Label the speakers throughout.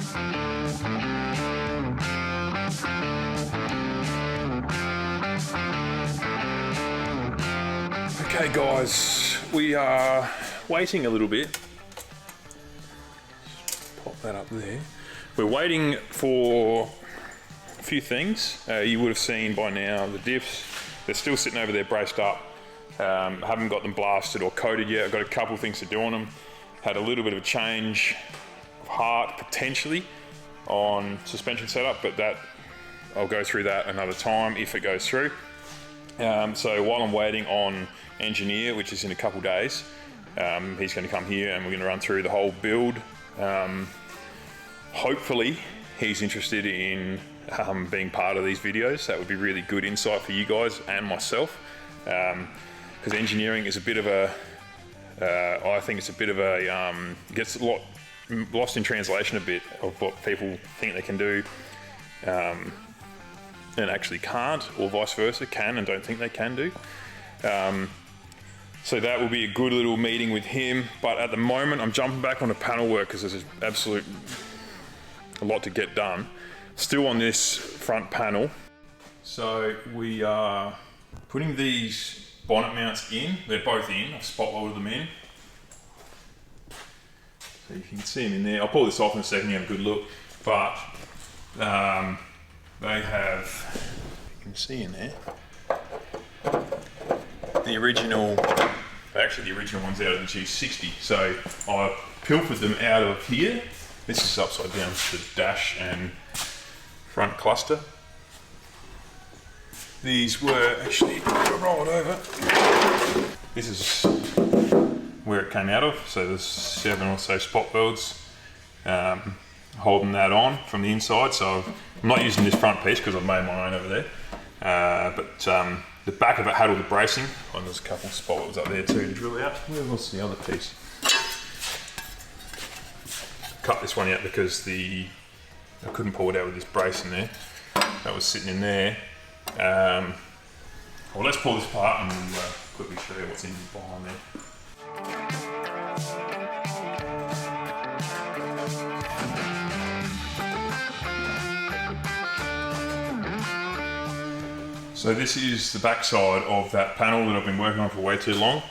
Speaker 1: Okay guys, we are waiting a little bit. Pop that up there. We're waiting for a few things. You would have seen by now the diffs. They're still sitting over there braced up. Haven't got them blasted or coated yet. I've got a couple of things to do on them. Had a little bit of a change of heart potentially on suspension setup, but that I'll go through that another time if it goes through. So while I'm waiting on engineer, which is in a couple days, he's going to come here and we're going to run through the whole build. Hopefully he's interested in being part of these videos. That would be really good insight for you guys and myself, because engineering is a bit of a I think it's a bit of a gets a lot lost in translation a bit of what people think they can do and actually can't, or vice versa, can and don't think they can do. So that will be a good little meeting with him, but at the moment I'm jumping back onto panel work because there's a lot to get done. Still on this front panel. So we are putting these bonnet mounts in. They're both in. I've spot welded them in. So you can see them in there. I'll pull this off in a second, you have a good look. But they have, you can see in there, the original, actually the original one's out of the G60. So I pilfered them out of here. This is upside down to the dash and front cluster. These were actually rolled over. This is where it came out of. So there's 7 or so spot welds holding that on from the inside. So I'm not using this front piece because I've made my own over there. But the back of it had all the bracing. Oh, there's a couple of spot welds up there too to drill out. Where was the other piece? Cut this one out because I couldn't pull it out with this brace in there. That was sitting in there. Well, let's pull this apart and we'll quickly show you what's in behind there. So this is the back side of that panel that I've been working on for way too long.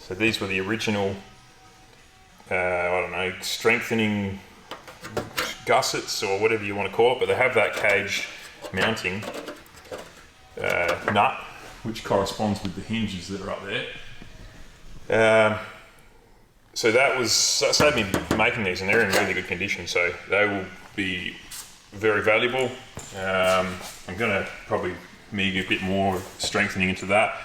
Speaker 1: So these were the original, I don't know, strengthening gussets or whatever you want to call it, but they have that cage mounting nut, which corresponds with the hinges that are up there. So that saved me making these, and they're in really good condition, so they will be very valuable. I'm going to probably make a bit more strengthening into that,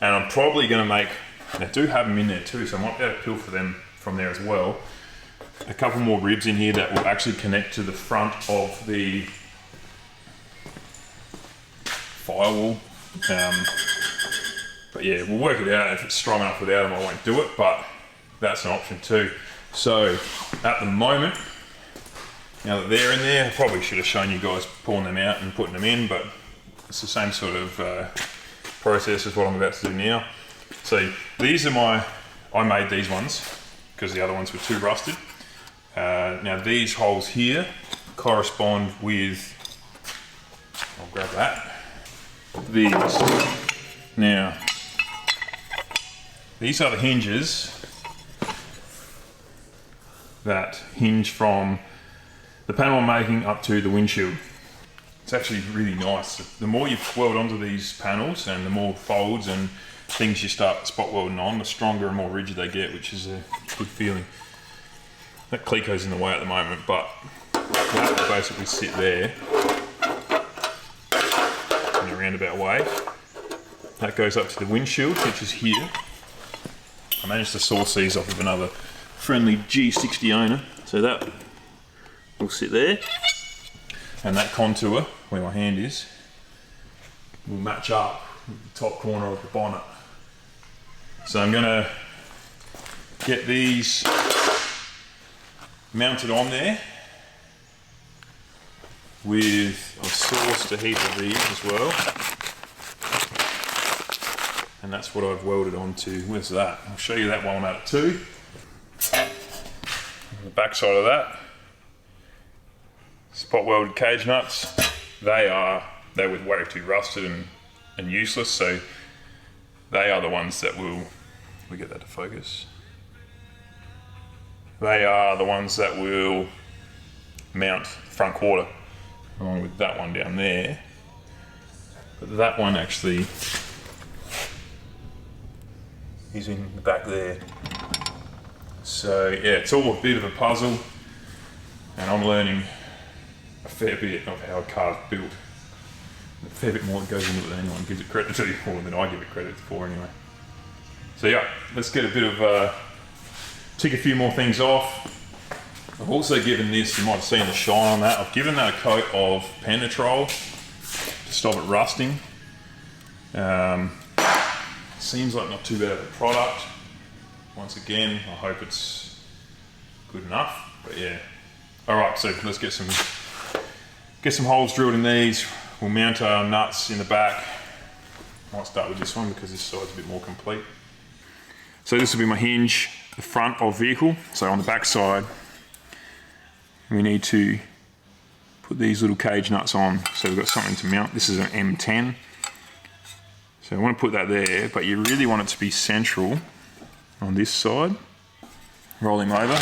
Speaker 1: and I'm probably going to make, and I do have them in there too, so I might be able to pilfer them from there as well. A couple more ribs in here that will actually connect to the front of the firewall. But yeah, we'll work it out. If it's strong enough without them, I won't do it, but that's an option too. So at the moment, now that they're in there, I probably should have shown you guys pulling them out and putting them in, but it's the same sort of process as what I'm about to do now. So these are I made these ones because the other ones were too rusted. Now these holes here correspond with, I'll grab that, these. Now, these are the hinges that hinge from the panel I'm making up to the windshield. It's actually really nice. The more you weld onto these panels and the more folds and things you start spot welding on, the stronger and more rigid they get, which is a good feeling. That cleat goes in the way at the moment, but that will basically sit there in a roundabout way. That goes up to the windshield, which is here. I managed to source these off of another friendly G60 owner, so that will sit there. And that contour, where my hand is, will match up with the top corner of the bonnet. So I'm gonna get these mounted on there with, I've sourced a heap of these as well. And that's what I've welded onto. Where's that? I'll show you that while I'm at it too. The back side of that. spot welded cage nuts. They're way too rusted and useless, so they are the ones that will, we get that to focus. They are the ones that will mount the front quarter, along with that one down there. But that one actually is in the back there. So yeah, it's all a bit of a puzzle, and I'm learning a fair bit of how a car's built. A fair bit more that goes into it than anyone gives it credit to, or than I give it credit for anyway. So yeah, let's get a bit of, tick a few more things off. I've also given this, you might have seen the shine on that, I've given that a coat of Penetrol to stop it rusting. Seems like not too bad of a product. Once again, I hope it's good enough, but yeah. All right, so let's get some holes drilled in these. We'll mount our nuts in the back. Might start with this one because this side's a bit more complete. So this will be my hinge, the front of vehicle. So on the back side, we need to put these little cage nuts on. So we've got something to mount. This is an M10. So I want to put that there, but you really want it to be central on this side. Roll him over.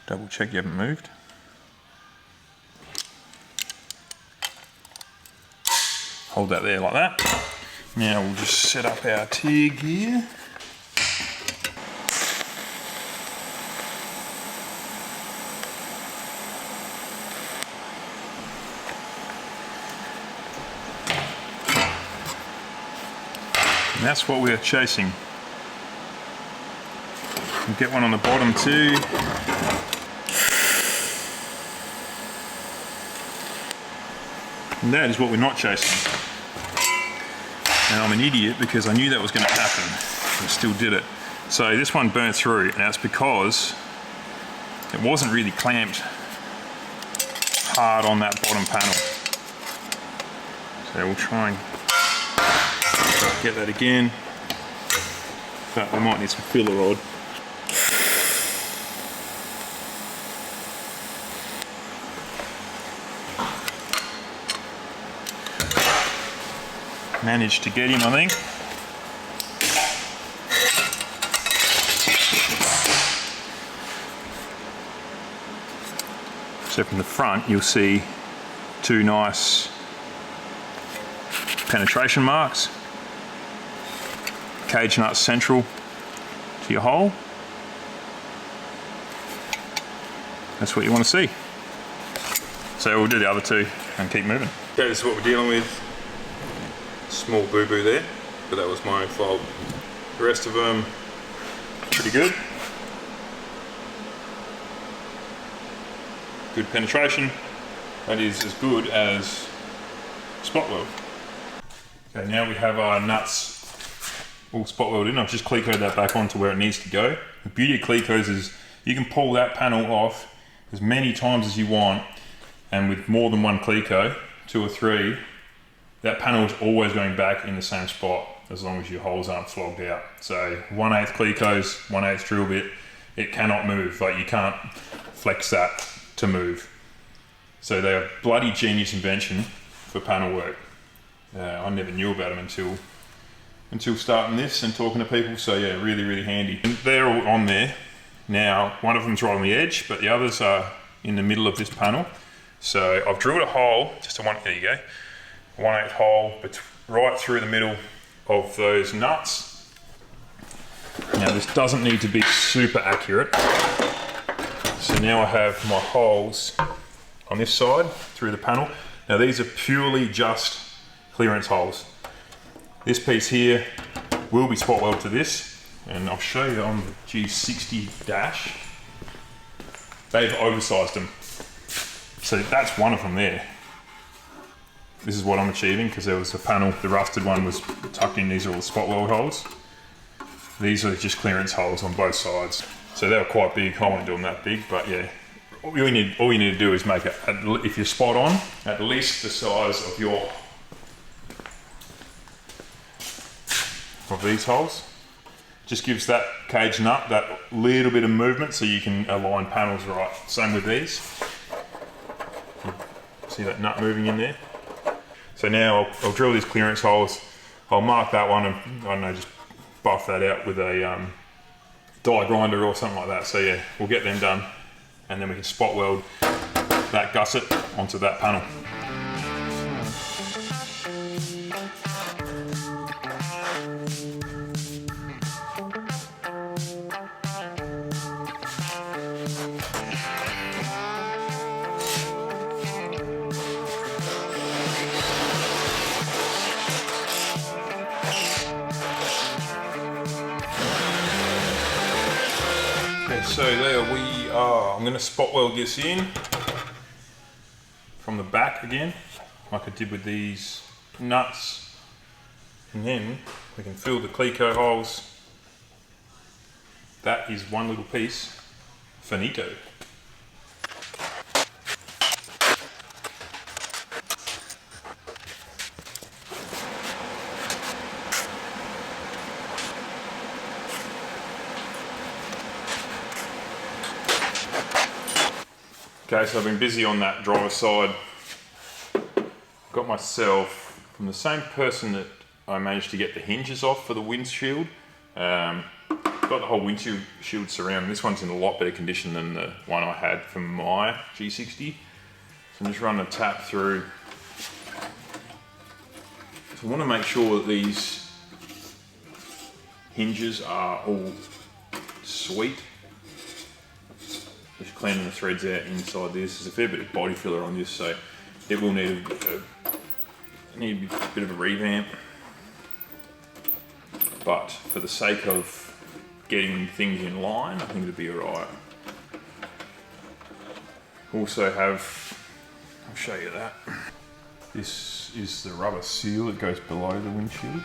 Speaker 1: Double check you haven't moved. Hold that there like that. Now we'll just set up our TIG here. And that's what we're chasing. We'll get one on the bottom too. And that is what we're not chasing. And I'm an idiot because I knew that was going to happen, and still did it. So this one burnt through, and that's because it wasn't really clamped hard on that bottom panel. So we'll try and get that again, but we might need some filler rod. Managed to get him, I think. So from the front, you'll see two nice penetration marks. Cage nut central to your hole. That's what you want to see. So we'll do the other two and keep moving. Okay, this is what we're dealing with. Small boo-boo there, but that was my own fault. The rest of them, pretty good. Good penetration. That is as good as spot weld. Okay, now we have our nuts all spot welded in. I've just cleat coated that back onto where it needs to go. The beauty of cleat coats is you can pull that panel off as many times as you want, and with more than one cleat coat, 2 or 3, that panel is always going back in the same spot as long as your holes aren't flogged out. So 1/8 cleat coats, 1/8 drill bit, it cannot move. Like, you can't flex that to move. So they're a bloody genius invention for panel work. I never knew about them until starting this and talking to people. So yeah, really, really handy. And they're all on there. Now, one of them's right on the edge, but the others are in the middle of this panel. So I've drilled a hole, just a there you go. 1/8 hole, but right through the middle of those nuts. Now this doesn't need to be super accurate. So now I have my holes on this side through the panel. Now these are purely just clearance holes. This piece here will be spot welded to this, and I'll show you on the G60 dash. They've oversized them. So that's one of them there. This is what I'm achieving because there was a panel, the rusted one was tucked in. These are all the spot weld holes. These are just clearance holes on both sides. So they were quite big. I won't do them that big, but yeah. All you need to do is make it, if you're spot on, at least the size of these holes. Just gives that cage nut that little bit of movement so you can align panels right. Same with these. See that nut moving in there? So now I'll drill these clearance holes. I'll mark that one and, I don't know, just buff that out with a die grinder or something like that. So yeah, we'll get them done and then we can spot weld that gusset onto that panel. So there we are. I'm going to spot weld this in from the back again, like I did with these nuts, and then we can fill the cleco holes. That is one little piece, finito. Okay, so I've been busy on that driver's side. Got myself, from the same person that I managed to get the hinges off for the windshield, got the whole windshield surround. This one's in a lot better condition than the one I had from my G60. So I'm just running a tap through. So I want to make sure that these hinges are all sweet. Just cleaning the threads out inside this. There's a fair bit of body filler on this, so it will need a bit of a revamp. But for the sake of getting things in line, I think it'll be alright. Also have, I'll show you that. This is the rubber seal that goes below the windshield.